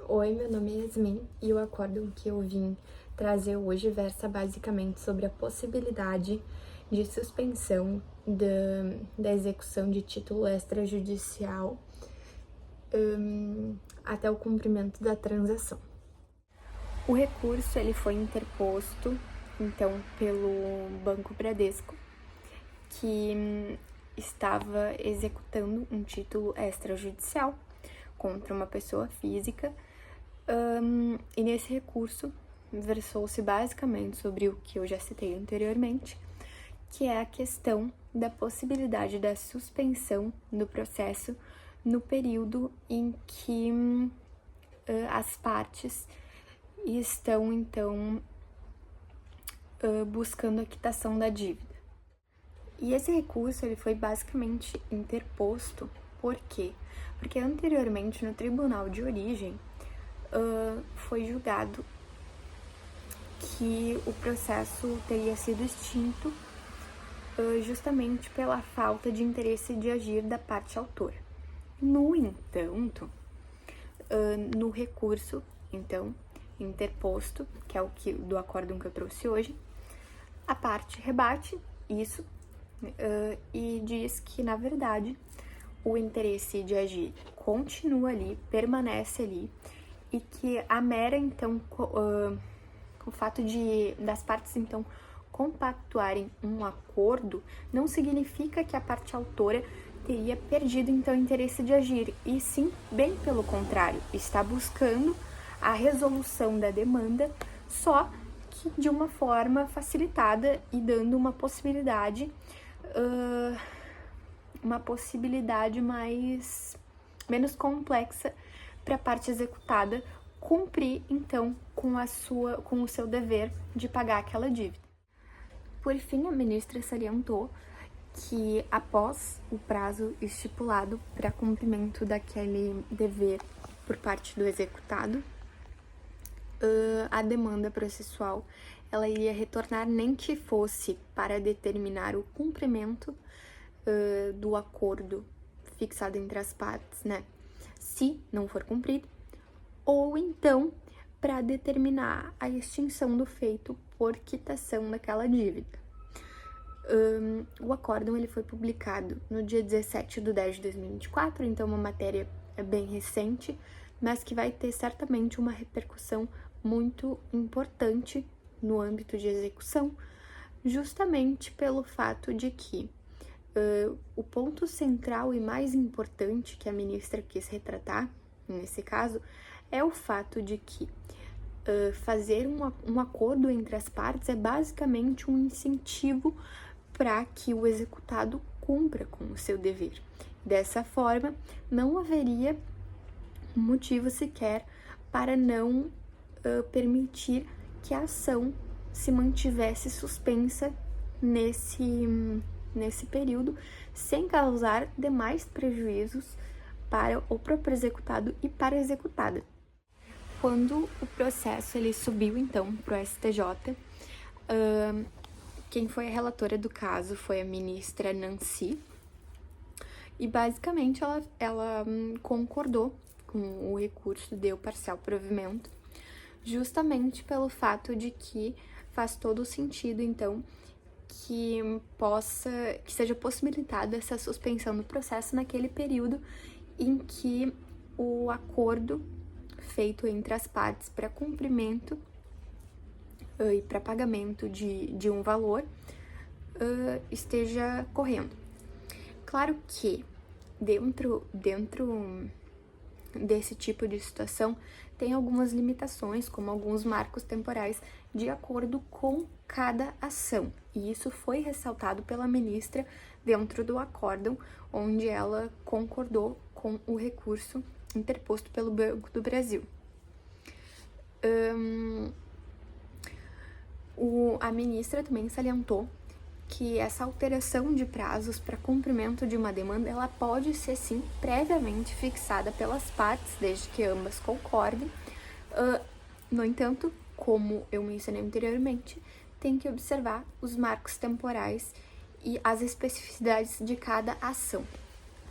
Oi, meu nome é Yasmin e o acórdão que eu vim trazer hoje versa basicamente sobre a possibilidade de suspensão da execução de título extrajudicial até o cumprimento da transação. O recurso ele foi interposto, então, pelo Banco Bradesco, que estava executando um título extrajudicial contra uma pessoa física. E nesse recurso versou-se basicamente sobre o que eu já citei anteriormente, que é a questão da possibilidade da suspensão do processo no período em que as partes estão, então, buscando a quitação da dívida. E esse recurso ele foi basicamente interposto, por quê? Porque anteriormente no tribunal de origem foi julgado que o processo teria sido extinto justamente pela falta de interesse de agir da parte autora. No entanto, no recurso, então, interposto, que é o que do acórdão que eu trouxe hoje, a parte rebate isso e diz que, na verdade, o interesse de agir continua ali, permanece ali, e que a mera, então, o fato das partes, então, compactuarem um acordo não significa que a parte autora teria perdido, então, o interesse de agir, e sim, bem pelo contrário, está buscando a resolução da demanda, só que de uma forma facilitada e dando uma possibilidade menos complexa para a parte executada cumprir, então, com o seu dever de pagar aquela dívida. Por fim, a ministra salientou que, após o prazo estipulado para cumprimento daquele dever por parte do executado, a demanda processual ela iria retornar, nem que fosse para determinar o cumprimento do acordo fixado entre as partes, né? Se não for cumprido, ou então para determinar a extinção do feito por quitação daquela dívida. O acórdão ele foi publicado no dia 17/10/2024, então uma matéria bem recente, mas que vai ter certamente uma repercussão muito importante no âmbito de execução, justamente pelo fato de que o ponto central e mais importante que a ministra quis retratar, nesse caso, é o fato de que fazer um acordo entre as partes é basicamente um incentivo para que o executado cumpra com o seu dever. Dessa forma, não haveria motivo sequer para não permitir que a ação se mantivesse suspensa nesse período, sem causar demais prejuízos para o próprio executado e para a executada. Quando o processo ele subiu, então, para o STJ, quem foi a relatora do caso foi a ministra Nancy, e basicamente ela concordou com o recurso, deu parcial provimento, justamente pelo fato de que faz todo o sentido, então, que seja possibilitada essa suspensão do processo naquele período em que o acordo feito entre as partes para cumprimento e para pagamento de um valor esteja correndo. Claro que dentro desse tipo de situação tem algumas limitações, como alguns marcos temporais de acordo com cada ação, e isso foi ressaltado pela ministra dentro do acórdão, onde ela concordou com o recurso interposto pelo Banco do Brasil. A ministra também salientou que essa alteração de prazos para cumprimento de uma demanda, ela pode ser, sim, previamente fixada pelas partes, desde que ambas concordem. No entanto, como eu mencionei anteriormente, tem que observar os marcos temporais e as especificidades de cada ação.